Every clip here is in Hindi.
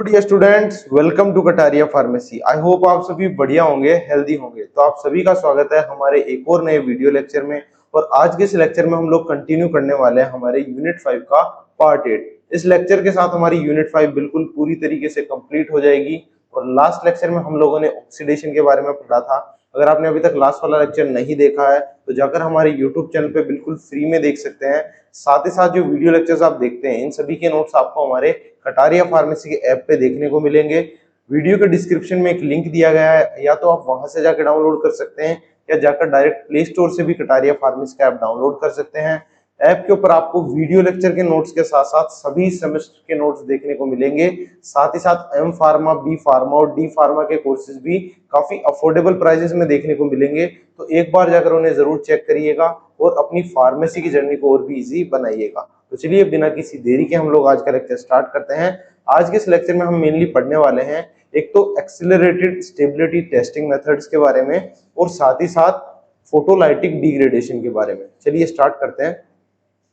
Dear students, welcome to Kataria pharmacy. I hope आप सभी बढ़िया होंगे, हेल्दी होंगे। तो आप सभी का स्वागत है हमारे एक और नए वीडियो लेक्चर में। और आज के इस लेक्चर में हम लोग कंटिन्यू करने वाले हैं हमारे यूनिट 5 का पार्ट 8। इस लेक्चर के साथ हमारी यूनिट 5 बिल्कुल पूरी तरीके से कंप्लीट हो जाएगी। और लास्ट लेक्चर में हम लोगों ने ऑक्सीडेशन के बारे में पढ़ा था। अगर आपने अभी तक लास्ट वाला लेक्चर नहीं देखा है तो जाकर हमारे यूट्यूब चैनल पे बिल्कुल फ्री में देख सकते हैं। साथ ही साथ जो वीडियो लेक्चर्स आप देखते हैं इन सभी के नोट्स आपको हमारे कटारिया फार्मेसी के ऐप पे देखने को मिलेंगे। वीडियो के डिस्क्रिप्शन में एक लिंक दिया गया है, या तो आप वहां से जाकर डाउनलोड कर सकते हैं या जाकर डायरेक्ट प्ले स्टोर से भी कटारिया फार्मेसी का ऐप डाउनलोड कर सकते हैं। ऐप के ऊपर आपको वीडियो लेक्चर के नोट्स के साथ साथ सभी सेमेस्टर के नोट्स देखने को मिलेंगे। साथ ही साथ एम फार्मा, बी फार्मा और डी फार्मा के कोर्सेज भी काफी अफोर्डेबल प्राइसेस में देखने को मिलेंगे। तो एक बार जाकर उन्हें जरूर चेक करिएगा और अपनी फार्मेसी की जर्नी को और भी इजी बनाइएगा। तो चलिए बिना किसी देरी के हम लोग आज का लेक्चर स्टार्ट करते हैं। आज के इस लेक्चर में हम मेनली पढ़ने वाले हैं एक तो एक्सेलरेटेड स्टेबिलिटी टेस्टिंग मेथड्स के बारे में और साथ ही साथ फोटोलाइटिक डिग्रेडेशन के बारे में। चलिए स्टार्ट करते हैं।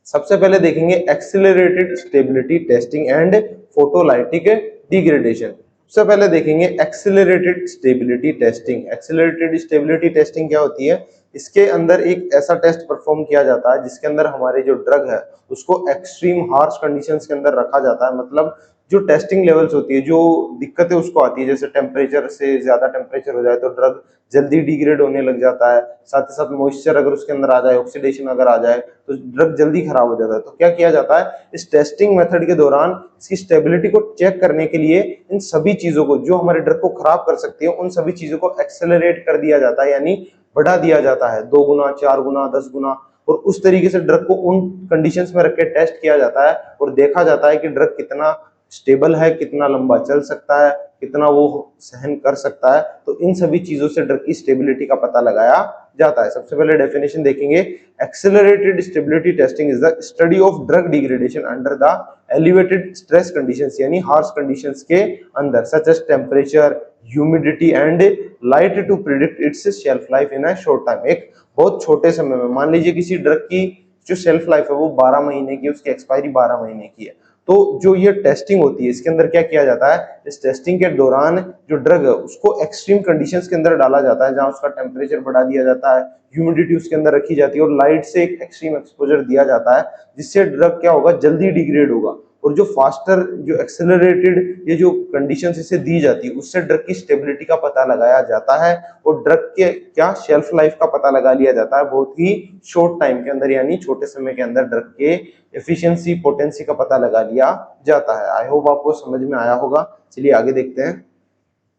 सबसे पहले देखेंगे accelerated stability testing and photolytic degradation. सबसे पहले देखेंगे accelerated stability testing. Accelerated stability testing क्या होती है? इसके अंदर एक ऐसा टेस्ट परफॉर्म किया जाता है जिसके अंदर हमारे जो ड्रग है उसको एक्सट्रीम हार्श कंडीशंस के अंदर रखा जाता है। मतलब जो टेस्टिंग लेवल्स होती है, जो दिक्कतें उसको आती है, जैसे टेम्परेचर से ज्यादा टेम्परेचर हो जाए तो ड्रग जल्दी डिग्रेड होने लग जाता है। साथ ही साथ मॉइस्चर अगर उसके अंदर आ जाए, ऑक्सीडेशन अगर आ जाए तो ड्रग जल्दी खराब हो जाता है। तो क्या किया जाता है इस टेस्टिंग मेथड के दौरान, इसकी स्टेबिलिटी को चेक करने के लिए इन सभी चीजों को जो हमारे ड्रग को खराब कर सकती है उन सभी चीजों को एक्सेलरेट कर दिया जाता है, यानी बढ़ा दिया जाता है 2 गुना, 4 गुना, 10 गुना। और उस तरीके से ड्रग को उन कंडीशंस में रख के टेस्ट किया जाता है और देखा जाता है कि ड्रग कितना स्टेबल है, कितना लंबा चल सकता है, कितना वो सहन कर सकता है। तो इन सभी चीजों से ड्रग की स्टेबिलिटी का पता लगाया जाता है। सबसे पहले डेफिनेशन देखेंगे। Accelerated stability testing is the study of drug degradation under the elevated stress conditions, यानी हार्श कंडीशंस के अंदर, such as temperature, humidity and light to predict its shelf life in a short time. एक बहुत छोटे समय में, मान लीजिए किसी ड्रग की जो शेल्फ लाइफ है वो 12 महीने की, उसकी एक्सपायरी 12 महीने की है। तो जो ये टेस्टिंग होती है इसके अंदर क्या किया जाता है, इस टेस्टिंग के दौरान जो ड्रग है उसको एक्सट्रीम कंडीशंस के अंदर डाला जाता है, जहां उसका टेम्परेचर बढ़ा दिया जाता है, ह्यूमिडिटी उसके अंदर रखी जाती है और लाइट से एक एक्सट्रीम एक्सपोजर दिया जाता है, जिससे ड्रग क्या होगा, जल्दी डिग्रेड होगा। और जो फास्टर, जो एक्सेलरेटेड ये जो कंडीशंस इसे दी जाती है उससे ड्रग की स्टेबिलिटी का पता लगाया जाता है और ड्रग के क्या शेल्फ लाइफ का पता लगा लिया जाता है बहुत ही शॉर्ट टाइम के अंदर, यानी छोटे समय के अंदर ड्रग के एफिशिएंसी, पोटेंसी का पता लगा लिया जाता है। आई होप आपको समझ में आया होगा। चलिए आगे देखते हैं।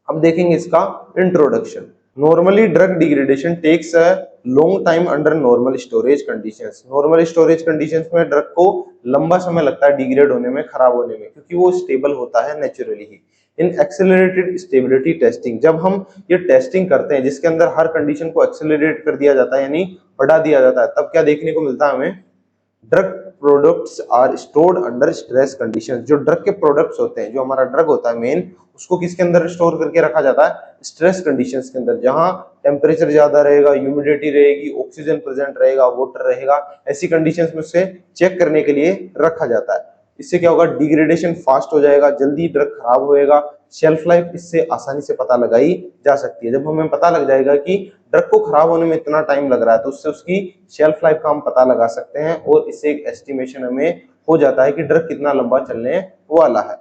अब देखेंगे इसका introduction. Normally drug degradation takes a long time under normal storage conditions. Normal storage conditions में ड्रग को लंबा समय लगता है डिग्रेड होने में, खराब होने में, क्योंकि वो स्टेबल होता है नेचुरली ही। इन एक्सेलरेटेड स्टेबिलिटी टेस्टिंग, जब हम ये टेस्टिंग करते हैं जिसके अंदर हर कंडीशन को एक्सेलरेट कर दिया जाता है यानी बढ़ा दिया जाता है, तब क्या देखने को मिलता है हमें, drug products are stored under stress conditions. जो ड्रग के प्रोडक्ट्स होते हैं, जो हमारा ड्रग होता है मेन, उसको किसके अंदर स्टोर करके रखा जाता है, स्ट्रेस कंडीशंस के अंदर, जहां टेम्परेचर ज्यादा रहेगा, ह्यूमिडिटी रहेगी, ऑक्सीजन प्रेजेंट रहेगा, वाटर रहेगा। ऐसी कंडीशंस में उसे चेक करने के लिए रखा जाता है। इससे क्या होगा, डिग्रेडेशन फास्ट हो जाएगा, जल्दी ड्रग खराब होएगा, शेल्फ लाइफ इससे आसानी से पता लगाई जा सकती है। जब हमें पता लग जाएगा कि ड्रग को खराब होने में इतना टाइम लग रहा है तो उससे उसकी शेल्फ लाइफ का हम पता लगा सकते हैं और इससे एक एस्टिमेशन हमें हो जाता है कि ड्रग कितना लंबा चलने वाला है।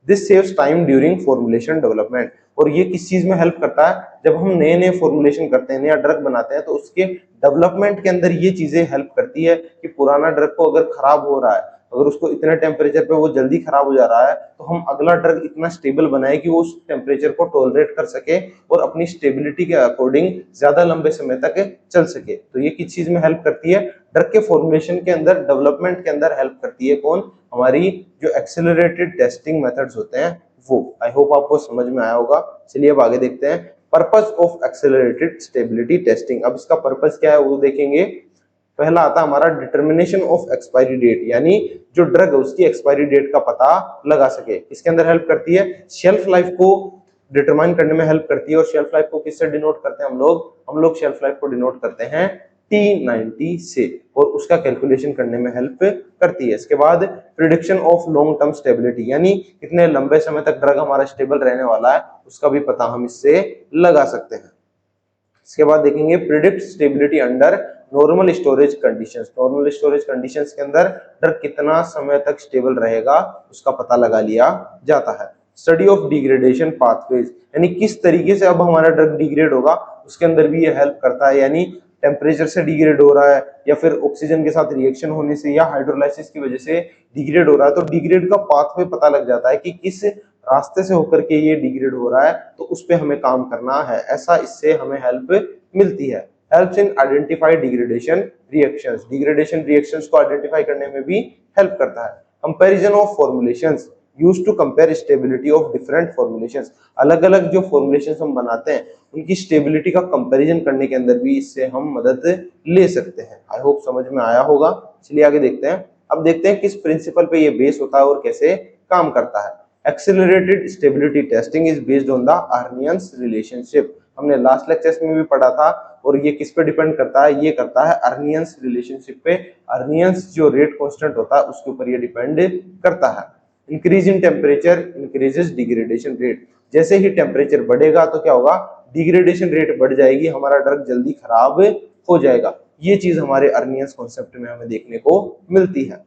This saves time during formulation development. और ये किस चीज में हेल्प करता है, जब हम नए नए फॉर्मुलेशन करते हैं, नया ड्रग बनाते हैं, तो उसके डेवलपमेंट के अंदर ये चीजें हेल्प करती है कि पुराना ड्रग को अगर खराब हो रहा है, अगर उसको इतने टेम्परेचर पे वो जल्दी खराब हो जा रहा है, तो हम अगला ड्रग इतना स्टेबल बनाए कि वो उस टेम्परेचर को टॉलरेट कर सके और अपनी स्टेबिलिटी के अकॉर्डिंग ज्यादा लंबे समय तक चल सके। तो ये किस चीज में हेल्प करती है, ड्रग के फॉर्मुलेशन के अंदर, डेवलपमेंट के अंदर हेल्प करती है। कौन, हमारी जो एक्सेलरेटेड टेस्टिंग मेथड्स होते हैं वो। आई होप आपको समझ में आया होगा। चलिए अब आगे देखते हैं purpose of accelerated stability testing. अब इसका पर्पस क्या है वो देखेंगे। पहला आता है हमारा डिटर्मिनेशन ऑफ एक्सपायरी डेट, यानी जो ड्रग है उसकी एक्सपायरी डेट का पता लगा सके। इसके अंदर हेल्प करती है, शेल्फ लाइफ को डिटरमाइन करने में हेल्प करती है। और शेल्फ लाइफ को किससे डिनोट करते हैं हम लोग शेल्फ लाइफ को डिनोट करते हैं T90 से और उसका कैलकुलेशन करने में हेल्प करती है। इसके बाद prediction of long term stability, यानी कितने लंबे समय तक ड्रग हमारा स्टेबल रहने वाला है उसका भी पता हम इससे लगा सकते हैं। इसके बाद देखेंगे predict stability under normal storage conditions. Normal storage conditions के अंदर ड्रग कितना समय तक स्टेबल रहेगा उसका पता लगा लिया जाता है। स्टडी ऑफ डिग्रेडेशन पाथवेज, यानी किस तरीके से अब हमारा ड्रग डिग्रेड होगा उसके अंदर भी ये हेल्प करता है, यानी टेम्परेचर से डिग्रेड हो रहा है या फिर ऑक्सीजन के साथ रिएक्शन होने से या हाइड्रोलाइसिस की वजह से डिग्रेड हो रहा है, तो डिग्रेड का पाथवे पता लग जाता है कि किस रास्ते से होकर के ये डिग्रेड हो रहा है, तो उस पे हमें काम करना है। ऐसा इससे हमें हेल्प मिलती है। Helps in identify degradation reactions, degradation reactions को आइडेंटिफाई करने में भी हेल्प करता है। Comparison of formulations used to compare stability of different formulations, अलग अलग जो फॉर्मुलेशंस हम बनाते हैं उनकी स्टेबिलिटी का कंपैरिजन करने के अंदर भी इससे हम मदद ले सकते हैं। आई होप समझ में आया होगा। चलिए आगे देखते हैं। अब देखते हैं किस प्रिंसिपल पे ये बेस होता है और कैसे काम करता है। Accelerated stability testing is based on the Arrhenius relationship, हमने लास्ट लेक्चर्स में भी पढ़ा था, और ये किस पे डिपेंड करता है, ये करता है अर्नियंस रिलेशनशिप पे। अर्नियंस जो रेट कांस्टेंट होता है उसके ऊपर ये डिपेंड करता है। Increase in temperature increases degradation rate, जैसे ही टेम्परेचर बढ़ेगा तो क्या होगा, डिग्रेडेशन रेट बढ़ जाएगी, हमारा ड्रग जल्दी खराब हो जाएगा। ये चीज हमारे अर्नियंस कॉन्सेप्ट में हमें देखने को मिलती है।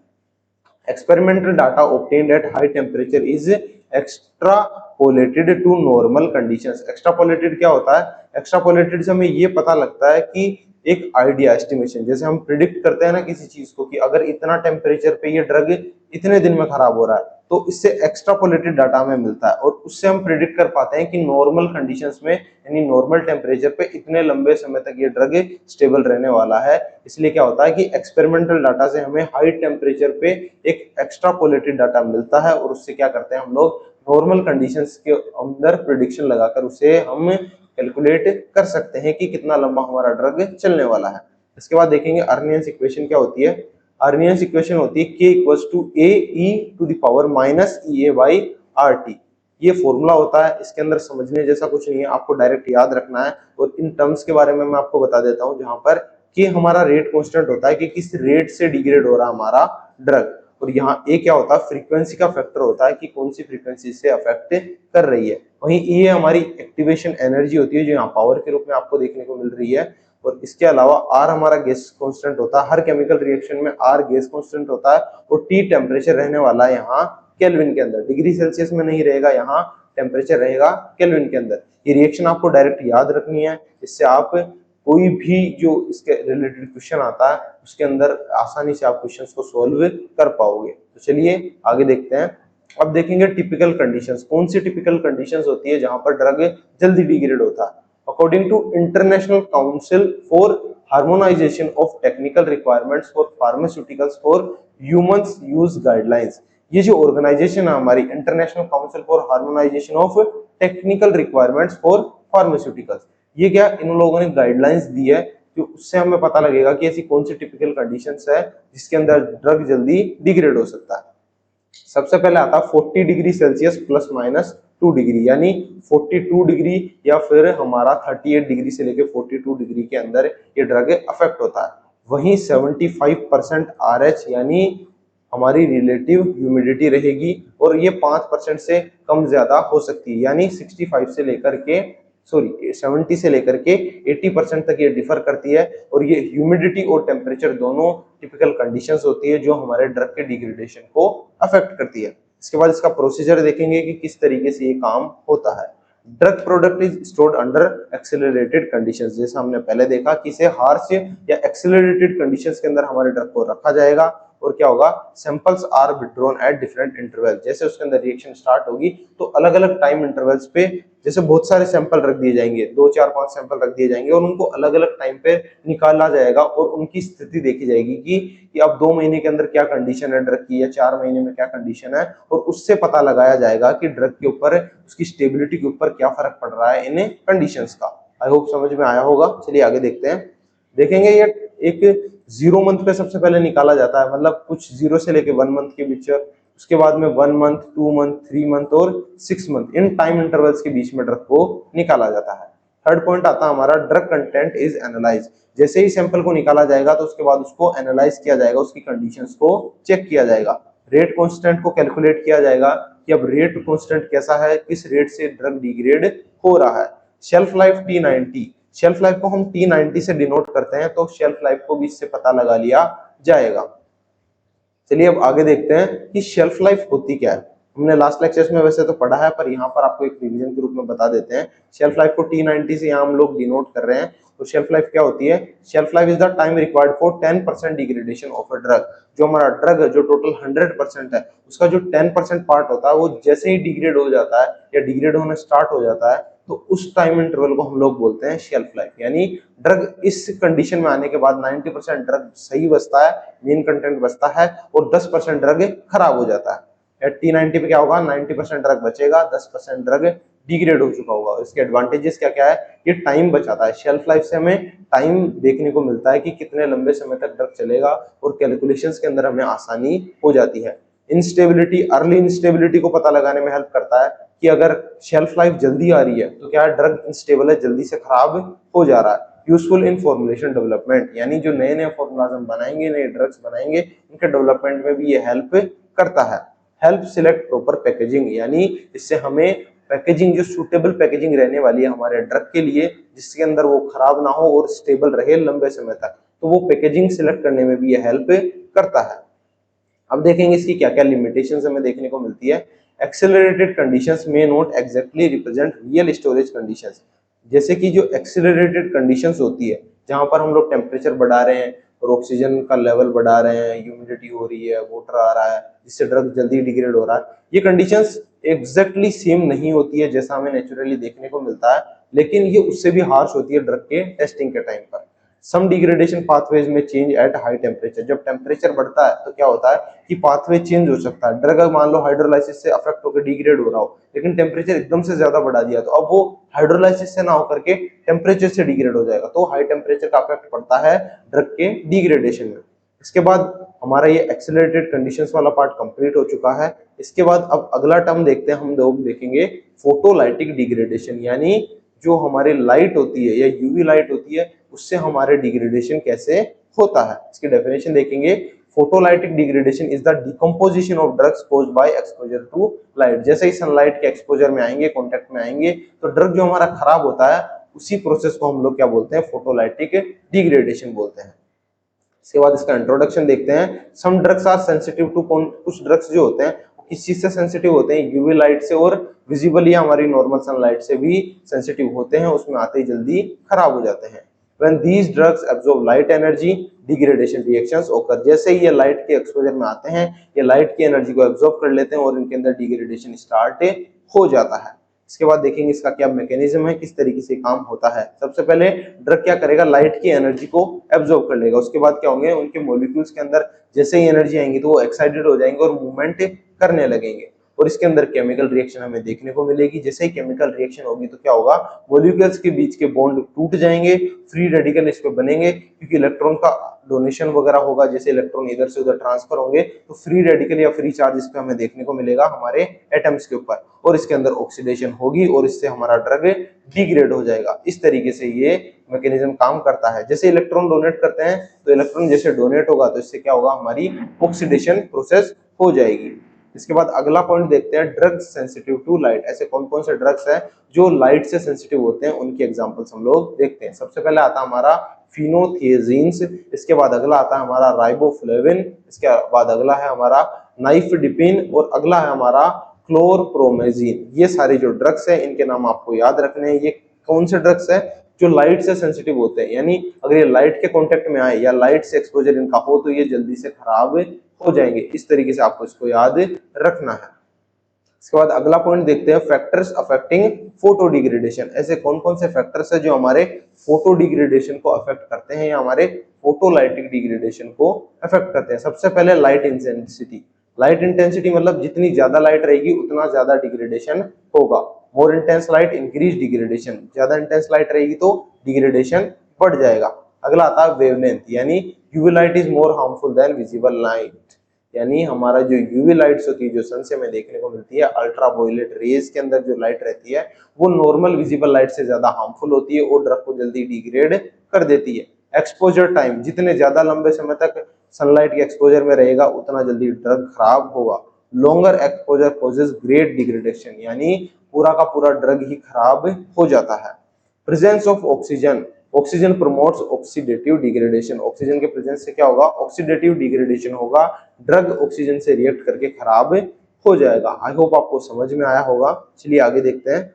Experimental data obtained at high temperature is extrapolated to normal conditions. Extrapolated क्या होता है, एक्स्ट्रापोलेटेड से हमें ये पता लगता है कि एक आइडिया एस्टिमेशन, जैसे हम प्रिडिक्ट करते हैं ना किसी चीज को कि अगर इतना टेम्परेचर पे ये ड्रग इतने दिन में खराब हो रहा है, तो इससे एक्स्ट्रापोलेटेड डाटा हमें मिलता है और उससे हम प्रिडिक्ट कर पाते हैं कि नॉर्मल कंडीशंस में, यानी नॉर्मल टेम्परेचर पे इतने लंबे समय तक ये ड्रग स्टेबल रहने वाला है। इसलिए क्या होता है कि एक्सपेरिमेंटल डाटा से हमें हाई टेम्परेचर पे एक एक्स्ट्रापोलेटेड डाटा मिलता है और उससे क्या करते हैं हम लोग, नॉर्मल कंडीशंस के अंदर प्रिडिक्शन लगाकर उसे हम कैलकुलेट कर सकते हैं कि कितना लंबा हमारा ड्रग चलने वाला है। इसके बाद देखेंगे अर्नियंस इक्वेशन क्या होती है। अर्नियंस इक्वेशन होती है K equals to AE to the power minus EA by RT। ये फॉर्मूला होता है, इसके अंदर समझने जैसा कुछ नहीं है, आपको डायरेक्ट याद रखना है। और इन टर्म्स के बारे में मैं आपको बता देता हूं, जहां पर K हमारा रेट कांस्टेंट होता है कि किस रेट से डिग्रेड हो रहा है हमारा ड्रग, और यहाँ ए क्या होता है, फ्रीक्वेंसी का फैक्टर होता है कि कौन सी फ्रीक्वेंसी से अफेक्ट कर रही है। वहीं ये हमारी एक्टिवेशन एनर्जी होती है जो यहाँ पावर के रूप में आपको देखने को मिल रही है। और इसके अलावा आर हमारा गैस कांस्टेंट होता है, हर केमिकल रिएक्शन में आर गैस कांस्टेंट होता है, और टी टेम्परेचर रहने वाला है यहाँ केल्विन के अंदर, डिग्री सेल्सियस में नहीं रहेगा, यहाँ टेम्परेचर रहेगा केल्विन के अंदर। ये रिएक्शन आपको डायरेक्ट याद रखनी है, इससे आप कोई भी जो इसके रिलेटेड क्वेश्चन आता है उसके अंदर आसानी से आप क्वेश्चंस को सॉल्व कर पाओगे। तो चलिए आगे देखते हैं। अब देखेंगे टिपिकल कंडीशंस, कौन सी टिपिकल कंडीशंस होती है जहां पर ड्रग जल्दी डिग्रेड होता है। According to international council for harmonisation of technical requirements for pharmaceuticals for humans use guidelines, ये जो ऑर्गेनाइजेशन है हमारी international council for harmonisation of technical requirements for pharmaceuticals, ये क्या इन लोगों ने गाइडलाइंस दी है कि उससे हमें पता लगेगा कि ऐसी कौन सी टिपिकल कंडीशंस है जिसके अंदर ड्रग जल्दी डिग्रेड हो सकता है। सबसे पहले आता है 40 degree Celsius plus minus 2 degree, यानी 42 डिग्री या फिर हमारा 38 डिग्री से लेकर 42 डिग्री के अंदर ये ड्रग अफेक्ट होता है। वहीं 75% RH यानी हमारी रिलेटिव ह्यूमिडिटी रहेगी, और ये 5% से कम ज्यादा हो सकती है, यानी 65 से लेकर के 70 से लेकर के 80% तक ये डिफर करती है। और ये ह्यूमिडिटी और टेम्परेचर दोनों टिपिकल कंडीशंस होती है जो हमारे ड्रग के डिग्रेडेशन को अफेक्ट करती है। इसके बाद इसका प्रोसीजर देखेंगे कि किस तरीके से ये काम होता है। Drug product is stored under accelerated conditions, जैसा हमने पहले देखा कि इसे हार्श या एक्सेलरेटेड कंडीशंस के अंदर हमारे ड्रग को रखा जाएगा। और क्या होगा, samples are withdrawn at different interval, जैसे उसके अंदर रिएक्शन स्टार्ट होगी तो अलग अलग टाइम इंटरवल्स पे जैसे बहुत सारे सैंपल रख दिए जाएंगे, 2 4 5 सैंपल रख दिए जाएंगे और उनको अलग अलग टाइम पे निकाला जाएगा और उनकी स्थिति देखी जाएगी कि अब 2 महीने के अंदर क्या कंडीशन है ड्रग की या 4 महीने में क्या कंडीशन है, और उससे पता लगाया जाएगा कि ड्रग के ऊपर उसकी स्टेबिलिटी के ऊपर क्या फर्क पड़ रहा है इन कंडीशंस का। आई होप समझ में आया होगा। चलिए आगे देखते हैं। देखेंगे ये एक 0 मंथ पे सबसे पहले निकाला जाता है, मतलब कुछ 0 से लेके 1 मंथ के बीच, उसके बाद में 1 मंथ 2 मंथ 3 मंथ और 6 मंथ इन टाइम इंटरवल्स के बीच में ड्रग को निकाला जाता है। थर्ड पॉइंट आता है हमारा ड्रग कंटेंट इज एनालाइज। जैसे ही सैंपल को निकाला जाएगा तो उसके बाद उसको एनालाइज किया जाएगा, उसकी कंडीशंस को चेक किया जाएगा, रेट कांस्टेंट को कैलकुलेट किया जाएगा कि अब रेट कांस्टेंट कैसा है, किस रेट से ड्रग डिग्रेड हो रहा है। Shelf life T90, shelf life को हम T90 से डिनोट करते हैं, तो शेल्फ लाइफ को भी इससे पता लगा लिया जाएगा। चलिए अब आगे देखते हैं कि शेल्फ लाइफ होती क्या है। हमने लास्ट लेक्चर्स में वैसे तो पढ़ा है, पर यहाँ पर आपको एक रिवीजन के रूप में बता देते हैं। शेल्फ लाइफ को T90 से यहाँ हम लोग डिनोट कर रहे हैं। तो शेल्फ लाइफ क्या होती है? Shelf life is the time required for 10% degradation of a drug. जो हमारा ड्रग जो टोटल 100% है, उसका जो 10% पार्ट होता है वो जैसे ही डिग्रेड हो जाता है या डिग्रेड होना स्टार्ट हो जाता है, तो उस टाइम इंटरवल को हम लोग बोलते हैं शेल्फ लाइफ। यानी ड्रग इस कंडीशन में आने के बाद 90% ड्रग सही बचता है, मेन कंटेंट बचता है, और 10% ड्रग खराब हो जाता है। T90 पे क्या होगा? 90% ड्रग बचेगा, 10% ड्रग डिग्रेड हो चुका होगा। इसके एडवांटेजेस क्या क्या है? ये टाइम बचाता है। शेल्फ लाइफ से हमें टाइम देखने को मिलता है कि कितने लंबे समय तक ड्रग चलेगा, और कैलकुलेशंस के अंदर हमें आसानी हो जाती है। इंस्टेबिलिटी, अर्ली इंस्टेबिलिटी को पता लगाने में हेल्प करता है कि अगर शेल्फ लाइफ जल्दी आ रही है तो क्या ड्रग इंस्टेबल है, जल्दी से खराब हो जा रहा है। यूजफुल इन फॉर्मुलेशन डेवलपमेंट, यानी जो नए नए फॉर्मूलाज हम बनाएंगे, नए ड्रग्स बनाएंगे, उनके डेवलपमेंट में भी ये हेल्प करता है। हेल्प सिलेक्ट प्रॉपर पैकेजिंग, यानी इससे हमें पैकेजिंग, जो सूटेबल पैकेजिंग रहने वाली है हमारे ड्रग के लिए, जिसके अंदर वो खराब ना हो और स्टेबल रहे लंबे समय तक, तो वो पैकेजिंग सिलेक्ट करने में भी ये हेल्प करता है। अब देखेंगे इसकी क्या क्या लिमिटेशंस हमें देखने को मिलती है। Accelerated conditions may not exactly represent real storage conditions. जैसे कि जो एक्सेलरेटेड कंडीशंस होती है, जहां पर हम लोग टेम्परेचर बढ़ा रहे हैं और ऑक्सीजन का लेवल बढ़ा रहे हैं, ह्यूमिडिटी हो रही है, वाटर आ रहा है, जिससे ड्रग जल्दी डिग्रेड हो रहा है, ये कंडीशंस एग्जैक्टली सेम नहीं होती है जैसा हमें नेचुरली देखने को मिलता है, लेकिन ये उससे भी हार्श होती है ड्रग के टेस्टिंग के टाइम पर। सम डिग्रेडेशन पाथवेज में चेंज एट हाई टेम्परेचर। जब टेम्परेचर बढ़ता है तो क्या होता है कि पाथवे चेंज हो सकता है। ड्रग मान लो हाइड्रोलाइसिस से अफेक्ट होकर डिग्रेड हो रहा हो, लेकिन टेम्परेचर एकदम से ज्यादा बढ़ा दिया, तो अब वो हाइड्रोलाइसिस से ना होकर के टेम्परेचर से डिग्रेड हो जाएगा, तो हाई टेम्परेचर का अफेक्ट पड़ता है ड्रग के डिग्रेडेशन में। इसके बाद हमारा ये एक्सेलरेटेड कंडीशंस वाला पार्ट कंप्लीट हो चुका है। इसके बाद अब अगला टर्म देखते हैं, हम लोग देखेंगे फोटोलाइटिक डिग्रेडेशन, यानी जो हमारी लाइट होती है या यूवी लाइट होती है, उससे हमारे डिग्रेडेशन कैसे होता है। इसकी डेफिनेशन देखेंगे। Photolytic degradation is the decomposition of drugs caused by exposure to light. जैसे ही सनलाइट के एक्सपोजर में आएंगे, कॉन्टेक्ट में आएंगे, तो ड्रग जो हमारा खराब होता है, उसी प्रोसेस को हम लोग क्या बोलते हैं? फोटोलाइटिक डिग्रेडेशन बोलते हैं। इसके बाद इसका इंट्रोडक्शन देखते हैं। Some drugs are sensitive to, कुछ ड्रग्स जो होते हैं किस चीज से सेंसिटिव होते हैं? यूवी लाइट से, और विजिबल या हमारी नॉर्मल सनलाइट से भी सेंसिटिव होते हैं, उसमें आते ही जल्दी खराब हो जाते हैं। When these drugs absorb light energy, degradation reactions occur। जैसे ही ये लाइट के एक्सपोजर में आते हैं, ये लाइट की एनर्जी को एब्जॉर्ब कर लेते हैं और इनके अंदर डिग्रेडेशन स्टार्ट हो जाता है। इसके बाद देखेंगे इसका क्या मैकेनिज्म है, किस तरीके से काम होता है। सबसे पहले ड्रग क्या करेगा? लाइट की एनर्जी को एब्जॉर्ब कर लेगा। उसके बाद क्या होंगे? उनके मॉलिक्यूल्स के अंदर जैसे ही एनर्जी आएंगी तो वो एक्साइटेड हो जाएंगे और मूवमेंट करने लगेंगे, और इसके अंदर केमिकल रिएक्शन हमें देखने को मिलेगी। जैसे ही केमिकल रिएक्शन होगी तो क्या होगा? मॉलिक्यूल्स के बीच के बॉन्ड टूट जाएंगे, फ्री रेडिकल इस पे बनेंगे, क्योंकि इलेक्ट्रॉन का डोनेशन वगैरह होगा। जैसे इलेक्ट्रॉन इधर से उधर ट्रांसफर होंगे तो फ्री रेडिकल या फ्री चार्ज इस पे हमें देखने को मिलेगा हमारे एटम्स के ऊपर, और इसके अंदर ऑक्सीडेशन होगी और इससे हमारा ड्रग डिग्रेड हो जाएगा। इस तरीके से ये मैकेनिज्म काम करता है। जैसे इलेक्ट्रॉन डोनेट करते हैं तो इलेक्ट्रॉन जैसे डोनेट होगा तो इससे क्या होगा? हमारी ऑक्सीडेशन प्रोसेस हो जाएगी। इसके बाद अगला पॉइंट देखते हैं, ड्रग्स सेंसिटिव टू लाइट। ऐसे कौन कौन से ड्रग्स हैं जो लाइट से सेंसिटिव होते हैं, उनकी एग्जांपल्स हम लोग देखते हैं। सबसे पहले आता है हमारा फिनोथियाजीन्स, इसके बाद अगला आता है हमारा राइबोफ्लेविन, इसके बाद अगला है हमारा नाइफडिपिन, और अगला है हमारा क्लोरप्रोमेजिन। ये सारे जो ड्रग्स हैं इनके नाम आपको याद रखने हैं। ये कौन से ड्रग्स हैं? जो लाइट से सेंसिटिव होते हैं, यानी अगर ये लाइट के कांटेक्ट में आए या लाइट से एक्सपोजर इनका हो तो ये जल्दी से खराब हो जाएंगे। इस तरीके से आपको इसको याद रखना है। इसके बाद अगला पॉइंट देखते हैं, फैक्टर्स अफेक्टिंग फोटो डिग्रेडेशन। ऐसे कौन कौन से फैक्टर्स है जो हमारे फोटो डिग्रेडेशन को अफेक्ट करते हैं या हमारे फोटोलाइटिक डिग्रेडेशन को अफेक्ट करते हैं। सबसे पहले लाइट इंटेंसिटी। लाइट इंटेंसिटी मतलब जितनी ज्यादा लाइट रहेगी उतना ज्यादा डिग्रेडेशन होगा। More intense light increase degradation, ज्यादा इंटेंस लाइट रहेगी तो डिग्रेडेशन बढ़ जाएगा। अगला आता है वेवलेंथ, यानी UV light is more harmful than visible light. यानी हमारा जो यूवी लाइट्स होती है जो सन से हमें देखने को मिलती है, अल्ट्रा वायलेट रेज के अंदर जो लाइट रहती है वो नॉर्मल विजिबल लाइट से ज्यादा हार्मफुल होती है और ड्रग को जल्दी डिग्रेड कर देती है। एक्सपोजर टाइम, जितने ज्यादा लंबे समय तक सनलाइट के एक्सपोजर में रहेगा उतना जल्दी ड्रग खराब होगा। Longer exposure causes great degradation, यानी पूरा का पूरा ड्रग ही खराब हो जाता है। Presence of oxygen, oxygen promotes oxidative degradation, oxygen के प्रेजेंस से क्या होगा, ऑक्सीडेटिव डिग्रेडेशन होगा, ड्रग ऑक्सीजन से रिएक्ट करके खराब हो जाएगा। आई होप आपको समझ में आया होगा। चलिए आगे देखते हैं।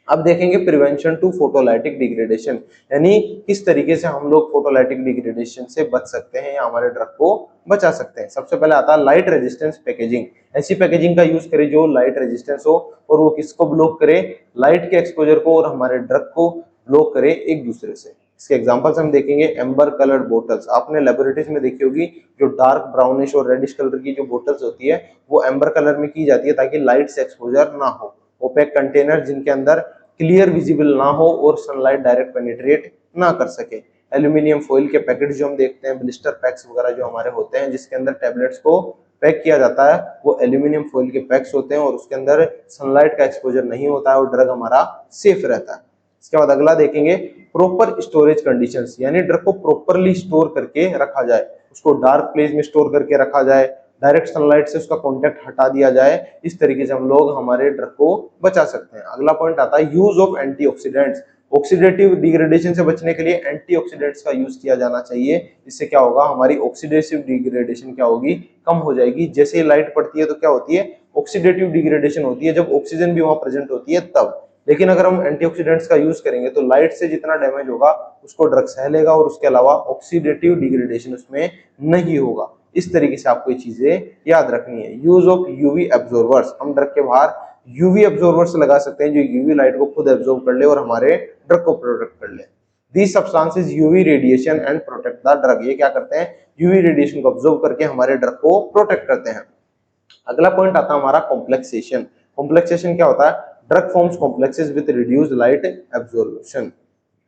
अब देखेंगे प्रिवेंशन टू फोटोलाइटिक डिग्रेडेशन, यानी किस तरीके से हम लोग फोटोलाइटिक डिग्रेडेशन से बच सकते हैं या हमारे ड्रग को बचा सकते हैं। सबसे पहले आता है लाइट रेजिस्टेंस पैकेजिंग, ऐसी पैकेजिंग का यूज करें जो लाइट रेजिस्टेंस हो और वो किसको ब्लॉक करे, लाइट के एक्सपोजर को और हमारे ड्रग को ब्लॉक करे एक दूसरे से। इसके एग्जांपल्स हम देखेंगे। एम्बर कलर्ड बोटल्स, आपने लेबोरेटरीज में देखी होगी, जो डार्क ब्राउनिश और रेडिश कलर की जो बोटल्स होती है वो एम्बर कलर में की जाती है ताकि लाइट से एक्सपोजर ना हो। ओपेक कंटेनर जिनके अंदर क्लियर विजिबल ना हो और सनलाइट डायरेक्ट पेनिट्रेट ना कर सके। एल्यूमिनियम फॉइल के पैकेट जो हम देखते हैं, ब्लिस्टर पैक्स वगैरह जो हमारे होते हैं जिसके अंदर टेबलेट्स को पैक किया जाता है, वो एल्यूमिनियम फॉइल के पैक्स होते हैं और उसके अंदर सनलाइट का एक्सपोजर नहीं होता है और ड्रग हमारा सेफ रहता है। इसके बाद अगला देखेंगे प्रॉपर स्टोरेज कंडीशंस, यानी ड्रग को प्रॉपरली स्टोर करके रखा जाए, उसको डार्क प्लेस में स्टोर करके रखा जाए, डायरेक्ट सनलाइट से उसका कांटेक्ट हटा दिया जाए। इस तरीके से हम लोग हमारे ड्रग को बचा सकते हैं। अगला पॉइंट आता है use of antioxidants, oxidative degradation से बचने के लिए एंटीऑक्सीडेंट्स का यूज किया जाना चाहिए। इससे क्या होगा, हमारी ऑक्सीडेटिव डिग्रेडेशन क्या होगी, कम हो जाएगी। जैसे ही लाइट पड़ती है तो क्या होती है, ऑक्सीडेटिव डिग्रेडेशन होती है, जब ऑक्सीजन भी वहां प्रेजेंट होती है तब। लेकिन अगर हम एंटीऑक्सीडेंट्स का यूज करेंगे तो लाइट से जितना डैमेज होगा उसको ड्रग सह लेगा और उसके अलावा ऑक्सीडेटिव डिग्रेडेशन उसमें नहीं होगा। इस तरीके से आपको ये चीजें याद रखनी है। यूज ऑफ यूवी एब्जॉर्बर्स, हम ड्रग के बाहर यूवी एब्जॉर्बर्स लगा सकते हैं जो यूवी लाइट को खुद एब्जॉर्ब कर ले और हमारे ड्रग को प्रोटेक्ट कर ले। These substances UV radiation and protect the drug, ये क्या करते हैं, यूवी रेडिएशन को ऑब्जर्व करके हमारे ड्रग को प्रोटेक्ट करते हैं। अगला पॉइंट आता है हमारा कॉम्प्लेक्सेशन। कॉम्प्लेक्सेशन क्या होता है, drug forms complexes with reduced light absorption.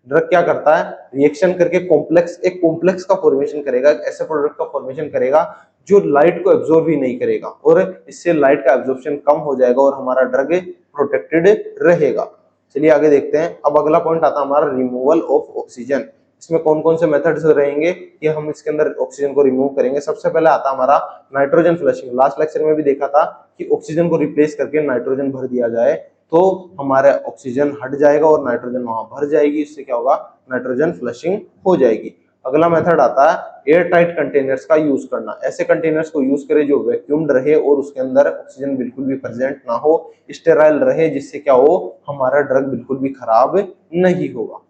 Drug क्या करता है, रिएक्शन करके कॉम्प्लेक्स, एक कॉम्प्लेक्स का फॉर्मेशन करेगा, एक ऐसे प्रोडक्ट का फॉर्मेशन करेगा जो लाइट को एब्जॉर्ब ही नहीं करेगा और इससे लाइट का एब्जॉर्प्शन कम हो जाएगा और हमारा ड्रग प्रोटेक्टेड रहेगा। चलिए आगे देखते हैं। अब अगला पॉइंट आता है हमारा रिमूवल ऑफ ऑक्सीजन। इसमें कौन कौन से मेथड्स रहेंगे कि हम इसके अंदर ऑक्सीजन को रिमूव करेंगे। सबसे पहले आता हमारा नाइट्रोजन फ्लशिंग। लास्ट लेक्चर में भी देखा था कि ऑक्सीजन को रिप्लेस करके नाइट्रोजन भर दिया जाए तो हमारा ऑक्सीजन हट जाएगा और नाइट्रोजन वहां भर जाएगी, इससे क्या होगा, नाइट्रोजन फ्लशिंग हो जाएगी। अगला मेथड आता है एयर टाइट कंटेनर्स का यूज करना। ऐसे कंटेनर्स को यूज करें जो वैक्यूम्ड रहे और उसके अंदर ऑक्सीजन बिल्कुल भी प्रेजेंट ना हो, स्टेराइल रहे, जिससे क्या हो, हमारा ड्रग बिल्कुल भी खराब नहीं होगा।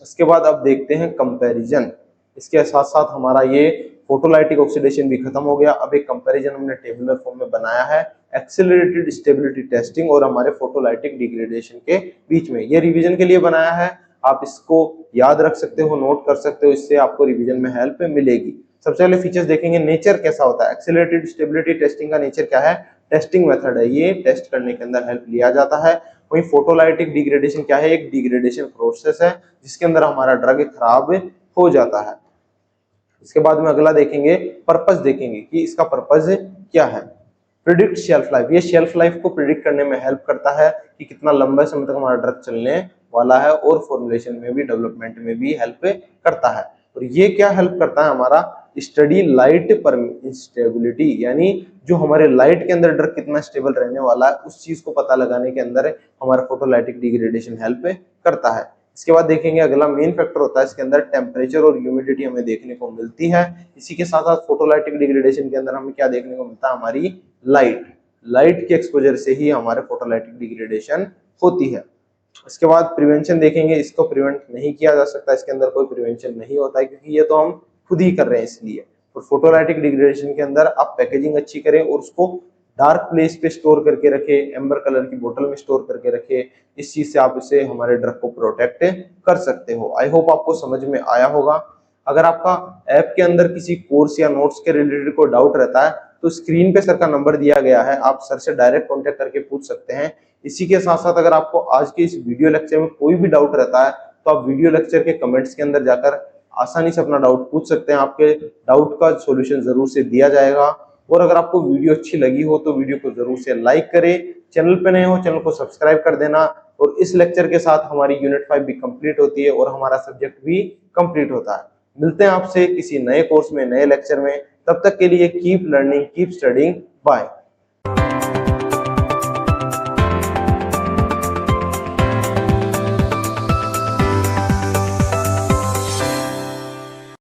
इसके बाद अब देखते हैं कंपैरिजन। इसके साथ साथ हमारा ये फोटोलाइटिक ऑक्सीडेशन भी खत्म हो गया। अब एक कंपैरिजन हमने टेबुलर फॉर्म में बनाया है एक्सेलरेटेड स्टेबिलिटी टेस्टिंग और हमारे फोटोलाइटिक डिग्रेडेशन के बीच में। ये रिवीजन के लिए बनाया है, आप इसको याद रख सकते हो, नोट कर सकते हो, इससे आपको रिवीजन में हेल्प मिलेगी। सबसे पहले फीचर्स देखेंगे, नेचर कैसा होता है। एक्सेलरेटेड स्टेबिलिटी टेस्टिंग का नेचर क्या है, टेस्टिंग मेथड है, ये टेस्ट करने के अंदर हेल्प लिया जाता है। वहीं फोटोलाइटिक डिग्रेडेशन क्या है, एक डिग्रेडेशन प्रोसेस है जिसके अंदर हमारा ड्रग खराब हो जाता है। इसके बाद में अगला देखेंगे, पर्पस देखेंगे कि इसका पर्पस क्या है। प्रिडिक्ट शेल्फ लाइफ, ये शेल्फ लाइफ को प्रिडिक्ट करने में हेल्प करता है कि कितना लंबा समय तक हमारा ड्रग चलने वाला है और फॉर्मुलेशन में भी, डेवलपमेंट में भी हेल्प करता है। और ये क्या हेल्प करता है, हमारा स्टडी लाइट पर स्टेबिलिटी, यानी जो हमारे लाइट के अंदर ड्रग कितना स्टेबल रहने वाला है उस चीज को पता लगाने के अंदर हमारा फोटोलाइटिक डिग्रेडेशन हेल्प करता है। इसके बाद देखेंगे अगला मेन फैक्टर होता है इसके अंदर टेम्परेचर और ह्यूमिडिटी हमें देखने को मिलती है। इसी के साथ साथ फोटोलाइटिक डिग्रेडेशन के अंदर हमें क्या देखने को मिलता है, हमारी लाइट के एक्सपोजर से ही हमारे फोटोलाइटिक डिग्रेडेशन होती है। इसके बाद प्रिवेंशन देखेंगे, इसको प्रिवेंट नहीं किया जा सकता, इसके अंदर कोई प्रिवेंशन नहीं होता है क्योंकि ये तो हम खुद ही कर रहे हैं इसलिए। और फोटोलाइटिक डिग्रेडेशन के अंदर आप पैकेजिंग अच्छी करें और उसको डार्क प्लेस पे स्टोर करके रखे, एम्बर कलर की बोतल में स्टोर करके रखे, इस चीज से आप इसे हमारे ड्रग को प्रोटेक्ट कर सकते हो। आई होप आपको समझ में आया होगा। अगर आपका ऐप के अंदर किसी कोर्स या नोट्स के रिलेटेड कोई डाउट रहता है तो स्क्रीन पे सर का नंबर दिया गया है, आप सर से डायरेक्ट कांटेक्ट करके पूछ सकते हैं। इसी के साथ साथ अगर आपको आज के इस वीडियो लेक्चर में कोई भी डाउट रहता है तो आप वीडियो लेक्चर के कमेंट्स के अंदर जाकर आसानी से अपना डाउट पूछ सकते हैं, आपके डाउट का सॉल्यूशन जरूर से दिया जाएगा। और अगर आपको वीडियो अच्छी लगी हो तो वीडियो को जरूर से लाइक करें, चैनल पे नए हो चैनल को सब्सक्राइब कर देना। और इस लेक्चर के साथ हमारी यूनिट 5 भी कंप्लीट होती है और हमारा सब्जेक्ट भी कंप्लीट होता है। मिलते हैं आपसे किसी नए कोर्स में, नए लेक्चर में। तब तक के लिए keep learning, keep studying, bye.